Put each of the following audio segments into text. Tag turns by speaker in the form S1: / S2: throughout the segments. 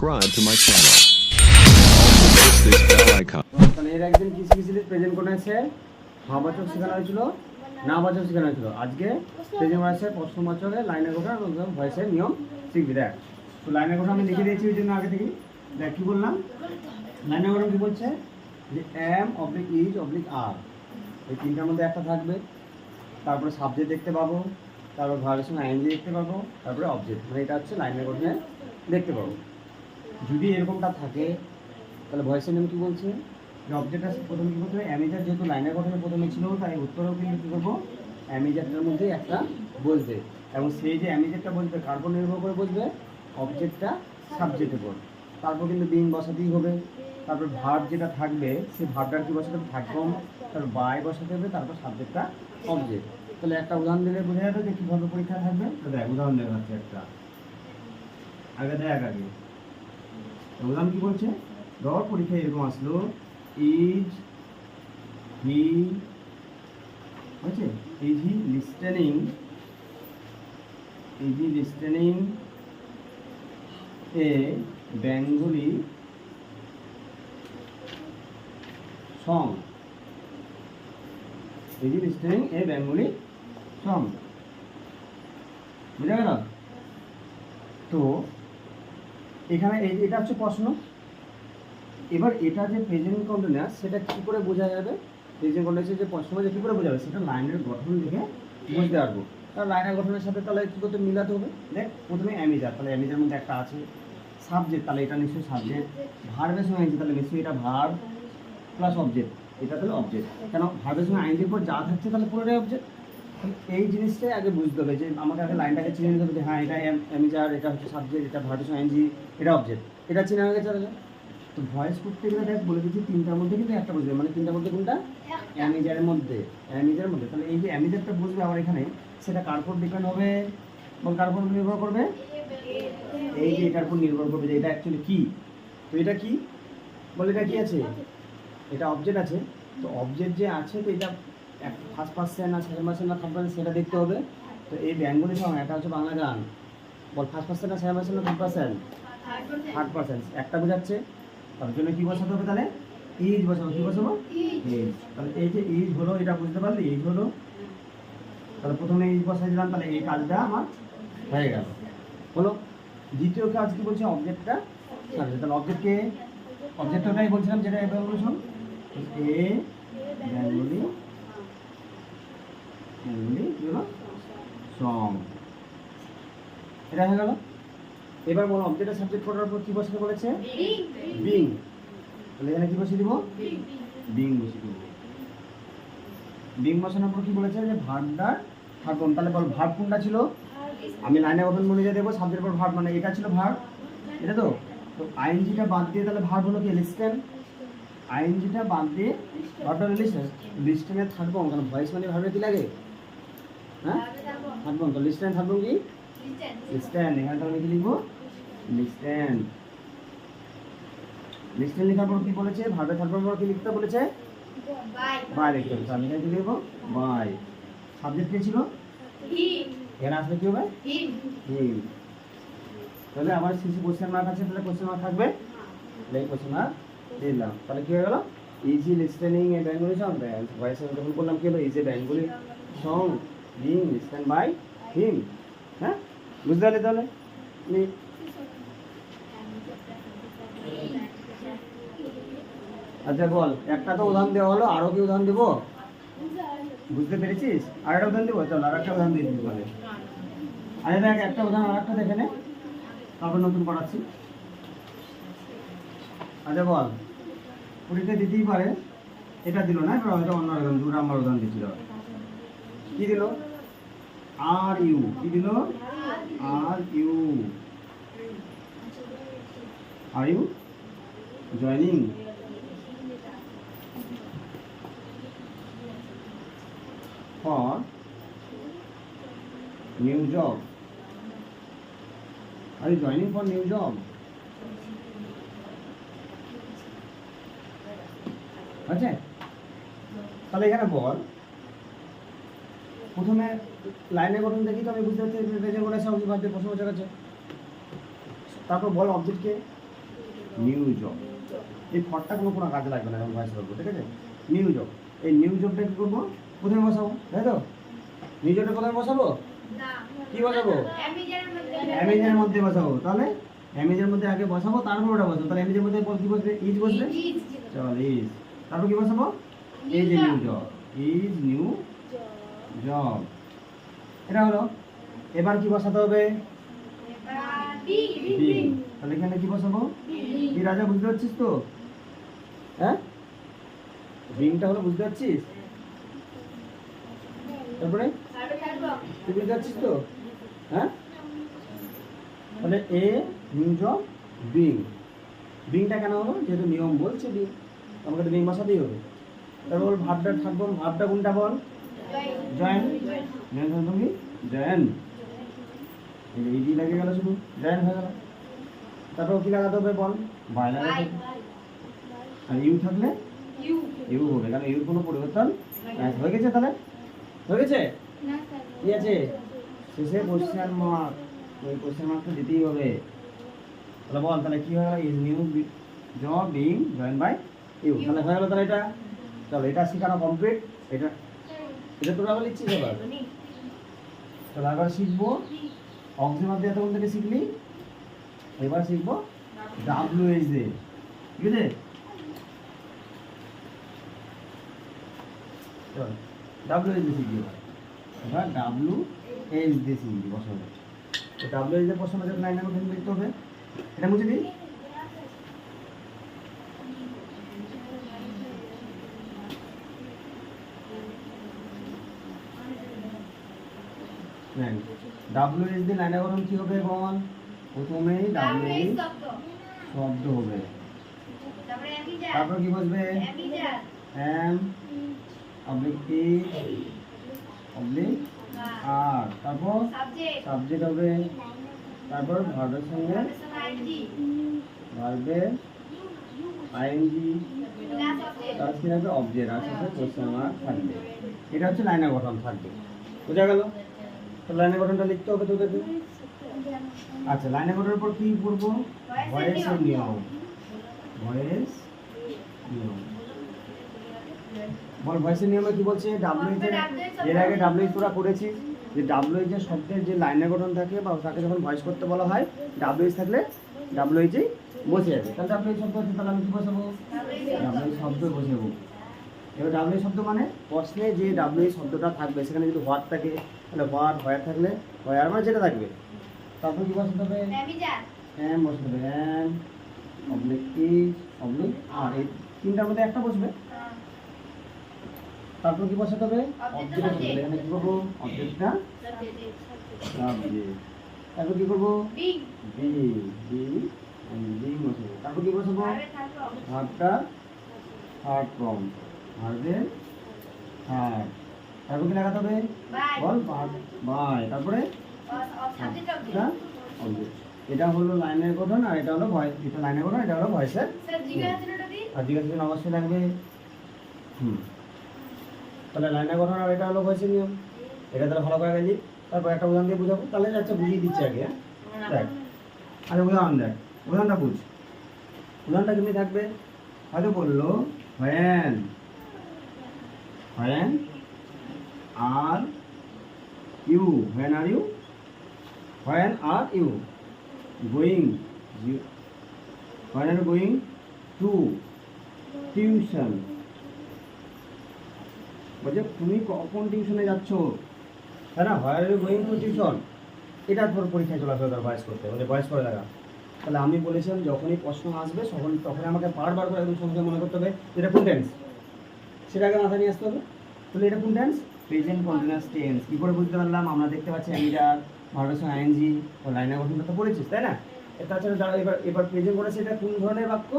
S1: subscribe to my channel. Also hit this bell icon.
S2: তাহলে এর একদিন কি শিখেছিলি? প্রেজেন্ট করেছে, ভাবাচক শেখানো হয়েছিল, নাবাচক শেখানো হয়েছিল। আজকে প্রেজেন্ট করেছে, প্রশ্নবাচকে লাইনে গোটা এবং ভয়েসের নিয়ম শিখবি। দেখ, তো লাইনে গোটা আমি লিখে দিয়েছি ওই জন্য আগে থেকে। দেখ কি বললাম, লাইনে গোটা কি বলছে যে এম অবলিক ইজ অবলিক আর, এই তিনটার মধ্যে একটা থাকবে। তারপরে সাবজেক্ট দেখতে পাবো, তারপর ভার্বের সঙ্গে আইএনজি দেখতে পাবো, তারপরে অবজেক্ট। মানে এটা হচ্ছে লাইনের গঠনে দেখতে পাবো। যদি এরকমটা থাকে তাহলে ভয়েসের নেম কী বলছে, যে অবজেক্ট আছে প্রথমে কী করতে হবে, অ্যামিজার যেহেতু লাইনের গঠনে প্রথমে ছিল, তাই উত্তরেও কিন্তু কী করবো, অ্যামিজারটার মধ্যে একটা বসবে। এবং সেই যে অ্যামিজারটা বসবে কার উপর নির্ভর করে বসবে, অবজেক্টটা সাবজেক্টের উপর। তারপর কিন্তু বিং বসাতেই হবে। তারপর ভার্ব যেটা থাকবে সেই ভার্বটার কী বসাতে হবে, থাকবম, তারপর বাই বসাতে হবে, তারপর সাবজেক্টটা অবজেক্ট। তাহলে একটা উদাহরণ দিলে বোঝা যাবে যে কীভাবে পরীক্ষা থাকবে। তো দেখ উদাহরণ দেখা যাচ্ছে একটা, আগে দেখ আগে উদাহরণ কী বলছে, ধর পরীক্ষায় এরকম আসলো, ইজ হি, বুঝছে, is he listening, is he listening a Bengali song, is he listening a Bengali song, বুঝা গেল? তো এখানে এটা হচ্ছে প্রশ্ন। এবার এটা যে প্রেজেন্ট কন্টিনিউয়াস সেটা কী করে বোঝা যাবে, প্রেজেন্ট কন্টিনিউয়াসের যে প্রশ্ন যে কী করে বোঝা যাবে, সেটা লাইনের গঠন দেখে বুঝতে পারবো। তাহলে লাইনের গঠনের সাথে তাহলে কী করতে মিলাতে হবে। দেখ প্রথমে অ্যামিজার, তাহলে অ্যামিজার মধ্যে একটা আছে। সাবজেক্ট, তাহলে এটা নিশ্চয়ই সাবজেক্ট। ভার্বের সঙ্গে আইনজি, তাহলে নিশ্চয়ই এটা ভার্ব প্লাস অবজেক্ট, এটা তাহলে অবজেক্ট। কেন ভার্বের সঙ্গে আইনজির পর যা থাকছে তাহলে পুরোটাই অবজেক্ট। এই জিনিসটাই আগে বুঝতে হবে, যে আমাকে আগে লাইনটাকে চিনে নিতে হবে যে হ্যাঁ এটা অ্যামিজার, এটা হচ্ছে সাবজেক্ট, এটা ভার্বের সঙ্গে আইনজি, এটা অবজেক্ট। এটা চিনে হয়ে গেছে। তো ভয়েস করতে গেলে দেখ বলে দিচ্ছি তিনটার মধ্যে কিন্তু একটা বুঝবে, মানে তিনটার মধ্যে কোনটা, অ্যামিজারের মধ্যে, অ্যামিজারের মধ্যে। তাহলে এই যে অ্যামিজারটা বুঝবে আমার এখানে, সেটা কার উপর ডিপেন্ড হবে, বল কার উপর নির্ভর করবে, এই যে এটার উপর নির্ভর করবে যে এটা অ্যাকচুয়ালি কী। তো এটা কি বলে, এটা কি আছে, এটা অবজেক্ট আছে। তো অবজেক্ট যে আছে, তো এটা ফার্স্ট পার্সেন্ট না সেকেন্ড পার্সেন্ট না থার্ড পার্সেন্ট সেটা দেখতে হবে। তো এই বেঙ্গলি সং, এটা হচ্ছে বাংলা গান, বল ফার্স্ট পার্সেন্ট না সেকেন্ড পার্সেন্ট না থার্ড পার্সেন্ট, থার্ড পার্সেন্ট। একটা বোঝাচ্ছে, তার জন্য কী বসাতে হবে, তাহলে ইজ বসাবো। কী বসাবো, ইজ। তাহলে এই যে ইজ হলো, এটা বুঝতে পারলি, ইজ হলো, তাহলে প্রথমে ইজ বসাই দিলাম, তাহলে এই কাজটা আমার হয়ে গেল। হলো দ্বিতীয় কাজ কি বলছে, অবজেক্টটা সাবজেক্ট। তাহলে অবজেক্টকে, অবজেক্টটাই বলছিলাম যেটা এ বেঙ্গলি সং, এ বেঙ্গলি কি হলো সং, এটা হয়ে গেল। এবার বলো অবজেক্টের সাবজেক্ট করার পর কি বসাতে বলেছে, বিং। তাহলে এখানে কি বসিয়ে দিব, বিং বসিয়ে দিব। বিং বসানোর পর কি বলেছে, যে ভার্বটার থাকুন। তাহলে বল ভার্ব কোনটা ছিল, আমি লাইনে গঠন অনুযায়ী দেবো, সাবজেক্ট পর ভার্ব, মানে এটা ছিল ভার্ব, এটা তো। তো আইএনজিটা বাদ দিয়ে তাহলে ভার্ব হলো কি, লিস্টেন। আইএনজিটা বাদ দিয়ে ভার্বটা হলো লিস্টেন। লিস্টেনে থাকবো, কারণ ভয়েস মানে ভার্বে কি লাগে, হ্যাঁ থাকবো। তো লিস্টেন থাকবো কি, লিস্টেন। এখানে তাহলে কি লিখবো, লিস্টেন। লিস্টেন লেখার পর কি বলেছে, ভার্বে থাকবার পর কি লিখতে বলেছে, বাই লিখতে হবে। আমি এখানে কি লিখবো, বাই। সাবজেক্ট কে ছিল, এখানে আসলে কি হবে, হিম। তাহলে আমার সিসি কোশ্চেন মার্ক আছে, তাহলে কোশ্চেন মার্ক থাকবে, তাহলে এই কোশ্চেন মার্ক দিলাম। তাহলে কি হয়ে গেল, easy listening a Bengali song. Voice যখন করলাম কি হলো, is a Bengali song being listen by him. হ্যাঁ বুঝতে পারলে? তাহলে আচ্ছা বল, একটা তো উদাহরণ দেওয়া হলো, আরো কি উদাহরণ দেবো, বুঝতে পেরেছিস? আর একটা উদাহরণ দেবো, চল আর একটা উদাহরণ দিয়ে দিবি বলে। আরে দেখ একটা উদাহরণ আর একটা দেখে নে, তারপর নতুন পড়াচ্ছি। আচ্ছা বল, পরীক্ষা দিতেই পারে, এটা দিল না, এটা অন্য রকম 2 নাম্বার উদাহরণ দিয়েছিল। কি দিল, আর ইউ, কি দিল, are you joining for new job, are you joining for new job? আচ্ছা তাহলে এখানে বল, প্রথমে লাইনের গঠন দেখি তো আমি বুঝতে পারছি প্রেজেন্ট করেছে, অবজেক্ট ভার্বের প্রশ্নবাচক আছে। তারপর বল অবজেক্টকে, নিউ জব। এই ফরটা কোনো কাজে লাগবে না, এখন ভয়েস করবো, ঠিক আছে? নিউ জব, এই নিউ জবটা কি করবো? প্রথমে বসাবো, তাই তো? নিউ জবটা প্রথমে বসাবো, কি বসাবো? অ্যামেজের মধ্যে বসাবো। তাহলে অ্যামেজের মধ্যে আগে বসাবো, তারপর ওটা বসাবো। তাহলে অ্যামেজের মধ্যে কি বসবে? ইজ বসবে। চল ইজ, তারপর কি বসাবো? এই যে new job, is new job, এটা হলো। এবার কি বসাতে হবে? বিং। তাহলে এখানে কি বসাবো? কি রাজা, বুঝতে পারছিস তো? হ্যাঁ, বিংটা হলো, বুঝতে পারছিস? তারপরে তুই বুঝতে পারছিস তো? হ্যাঁ, তাহলে এ নিউ জব বিং। বিংটা কেন হলো? যেহেতু নিয়ম বলছে বিং, আমাকে তো বিং বসাতেই হবে। তারপর ভাবটা থাকবো, ভাবটা কোনটা বল? জয়েন। তুমি জয়েন, ইডি লেগে গেল, শুধু জয়েন হয়ে গেল। তারপর কি লাগাতে হবে বল? বাই লাগাতে হবে। আর ইউ থাকলে ইউ হবে, কারণ ইউর কোনো পরিবর্তন হয়ে গেছে। তাহলে হয়ে গেছে, ঠিক আছে? শেষে কোশ্চেন মার্ক, ওই কোশ্চেন মার্কটা দিতেই হবে। তাহলে বল, তাহলে কি হয়? Is new job being join by you. তাহলে হয়ে গেল। তাহলে এটা, চলো এটা শেখানো কমপ্লিট। এটা এটা তোরা আবার লিখছিস এবার। তাহলে আবার শিখবো অক্সিমার দিয়ে তখন থেকে শিখলি। এবার শিখবো ডাব্লিউএইচ দিয়ে, ঠিক আছে? চল ডাব্লিউএইচ দিয়ে শিখবি। এবার ডাব্লিউএইচ দিয়ে শিখবি বসাবো। তো ডাব্লিউএইচ দিয়ে প্রশ্ন আছে, লাইন নাম্বার লিখতে হবে। এটা মুছে দিই। ডাব্লিউএইচ দিয়ে লাইন নাম্বার কি হবে বল? প্রথমেই ডাব্লিউএইচ শব্দ হবে, তারপর কি বসবে? এম অবলিক টি অবলিক আর, তারপর সাবজেক্ট হবে, তারপর ভার্বের সঙ্গে ভার্বের আইএনজি, তার কি হবে? অবজেক্ট, আর সাথে কোশ্চেন মার্ক থাকবে। এটা হচ্ছে লাইনের গঠন থাকবে, বোঝা গেল? তো লাইনের গঠনটা লিখতে হবে তোদেরকে। আচ্ছা, লাইনের গঠনের পর কি করবো? ভয়েসের নিয়ম। ভয়েস নিয়ম বল, ভয়েসের নিয়মে কি বলছে? ডাব্লিউএইচ এর আগে ডাব্লিউএইচ তোরা করেছিস যে ডাব্লিউএইচ এর শব্দের যে লাইনের গঠন থাকে বা তাকে যখন ভয়েস করতে বলা হয়, ডাব্লিউএইচ থাকলে ডাব্লিউএইচ এই বসে যাবে। তাহলে ডাব্লিউএইচ শব্দ আছে, তাহলে আমি কি বসাবো? ডাব্লিউএইচ শব্দ বসাবো। এবার ডাব্লিউএইচ শব্দ মানে প্রশ্নে যে ডাব্লিউএইচ শব্দটা থাকবে, সেখানে যদি হোয়াট থাকে তাহলে হোয়াট, হোয়ার থাকলে হোয়ার, মানে যেটা থাকবে। তারপর কি বসাতে হবে? এম বসাতে হবে, এম অবলিক ইজ অবলিক আর, এই তিনটার মধ্যে একটা বসবে। তারপর কি বসাতে হবে? অবজেক্ট বসাতে হবে। এখানে কি করবো? অবজেক্টটা সাবজেক্ট। তারপর কি করবো? বিং বিং বসাবো। তারপর কি বসাবো? ভার্বটা থার্ড ফর্ম, ভার্বের থার্ড। তারপর কি লাগাতে হবে? বল, বাই। তারপরে সাবজেক্টটা অবজেক্ট। এটা হলো লাইনের গঠন, আর এটা হলো ভয়েস। এটা লাইনের গঠন, এটা হলো ভয়েসের। আর জিজ্ঞাসা অবশ্যই লাগবে। তাহলে লাইনের গঠন, আর এটা হলো ভয়েসের নিয়ম। এটা তাহলে ভালো করে গেলি। তারপর একটা উদাহরণ দিয়ে বুঝাবো। তাহলে আচ্ছা বুঝিয়ে দিচ্ছি আগে, হ্যাঁ দেখ। আচ্ছা উদাহরণ দেখ, উদাহরণটা বুঝ। উদাহরণটা কেমনি থাকবে? হয়তো বললো when are you, when are you going, when are you going to tuition? বলছে তুমি কখন টিউশনে যাচ্ছ, তাই না? Where are you going to tuition, এটা তোর পরীক্ষায় চলে আসবে, তার ভয়েস করতে মানে ভয়েস করে দেখা। তাহলে আমি বলেছিলাম যখনই প্রশ্ন আসবে তখন আমাকে বারবার করে একদম সহজে মনে করতে হবে এটা কোন টেন্স, সেটা আগে মাথায় নিয়ে আসতে হবে। তাহলে এটা কোন টেন্স? Present continuous tense. কী করে বুঝতে পারলাম? আমরা দেখতে পাচ্ছি এমিডার, ভার্বের সঙ্গে আইএনজি ও লাইনের গঠনটা তো পড়েছিস, তাই না? তাছাড়া যারা এবার প্রেজেন্ট করেছে, এটা কোন ধরনের বাক্য?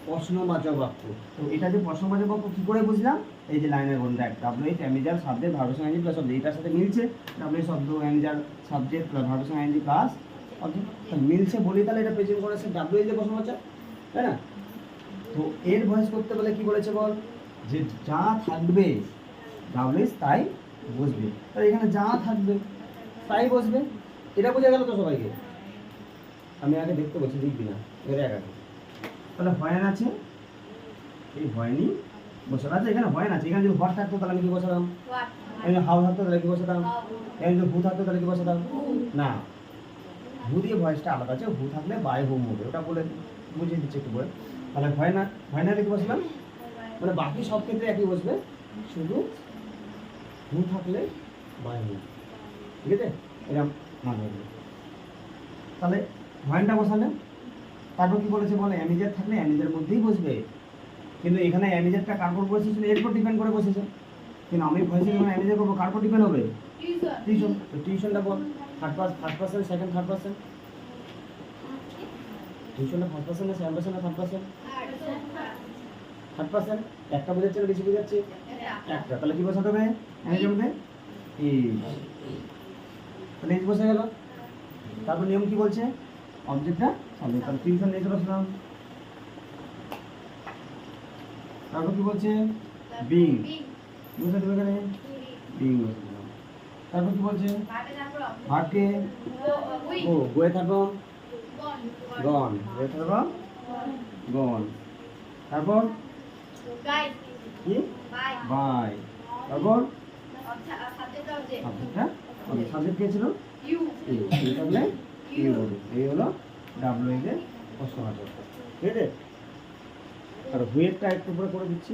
S2: প্রশ্নবাচক বাক্য। তো এটা যে প্রশ্নবাচক বাক্য কী করে বুঝলাম? এই যে লাইনের গঠন দেখ, ডাব্লিউএইচ এমিডার সাবজেক্ট ভার্বের সঙ্গে আইএনজি প্লাস অবজেক্ট, এটার সাথে মিলছে। ডাব্লিউএইচ শব্দ এমিডার সাবজেক্ট প্লাস ভার্বের সঙ্গে আইএনজি প্লাস অবজেক্ট, মিলছে বলি তাহলে এটা প্রেজেন্ট করেছে ডাব্লিউএইচ যে প্রশ্নবাচক, তাই না? তো এর ভয়েস করতে বলে কি বলেছে বল? যে যা থাকবে ডাব্লিউএইচ তাই বসবে। তাহলে এখানে যা থাকবে তাই বসবে, এটা বোঝা গেল তো সবাইকে? আমি আগে দেখতে বলছি, লিখবি না, এর আগে তাহলে হয়েন আছে, এই হয়নি বসালাম। আচ্ছা এখানে হয়েন আছে, এখানে যদি হট থাকতো তাহলে আমি কি বসালাম? এখানে হাউ থাকতো তাহলে কি বসাতাম? এখানে যদি হু থাকতো তাহলে কি বসাতাম? না, হু দিয়ে ভয়েসটা আলাদা আছে, হু থাকলে বাই হোম হবে, ওটা বলে বুঝিয়ে দিচ্ছে একটু বলে। তাহলে হয় না, হয় না লিখে বসলাম, মানে বাকি সব ক্ষেত্রে একই বসবে, শুধু হু থাকলে বাই হোম, ঠিক আছে? এরকম মানে তাহলে হয়নটা বসালে, তারপর কি বলেছে বলে অ্যামিজার থাকলে অ্যামিজার মধ্যেই বসবে, কিন্তু এখানে অ্যামিজারটা কার উপর বসেছিল? এর উপর ডিপেন্ড করে বসেছে, কিন্তু আমি ভয়েসে যখন অ্যামিজার করবো কার উপর ডিপেন্ড হবে? টিউশন। তো টিউশনটা বল, first person second third person, টিউশনটা ফার্স্ট পার্সন না সেকেন্ড পার্সন না থার্ড পার্সন? Third person. একটা বোঝাচ্ছে না বেশি বোঝাচ্ছে? একটা। তাহলে কি বসাতে হবে অ্যামিজার মধ্যে? ইজ। তাহলে ইজ বসে গেল। তারপর নিয়ম কি বলছে? অবজেক্টটা সাবজেক্ট, তাহলে টিউশন নিয়ে চলে আসলাম। তারপর কি বলছে? বিং। বসে দেবে এখানে বিং বসে দিলাম। তারপর কি বলছে? ভার্বকে ও গোয়ে থাকবো গন, গোয়ে থাকবো গন। তারপর কি? বাই। তারপর সাবজেক্টটা, সাবজেক্ট কে ছিল? ইউ থাকলে ইউ হবে। এই হলো ডাব্লিউ এর প্রশ্নবাচক, ঠিক আছে? আর হুয়েরটা একটু করে দিচ্ছি।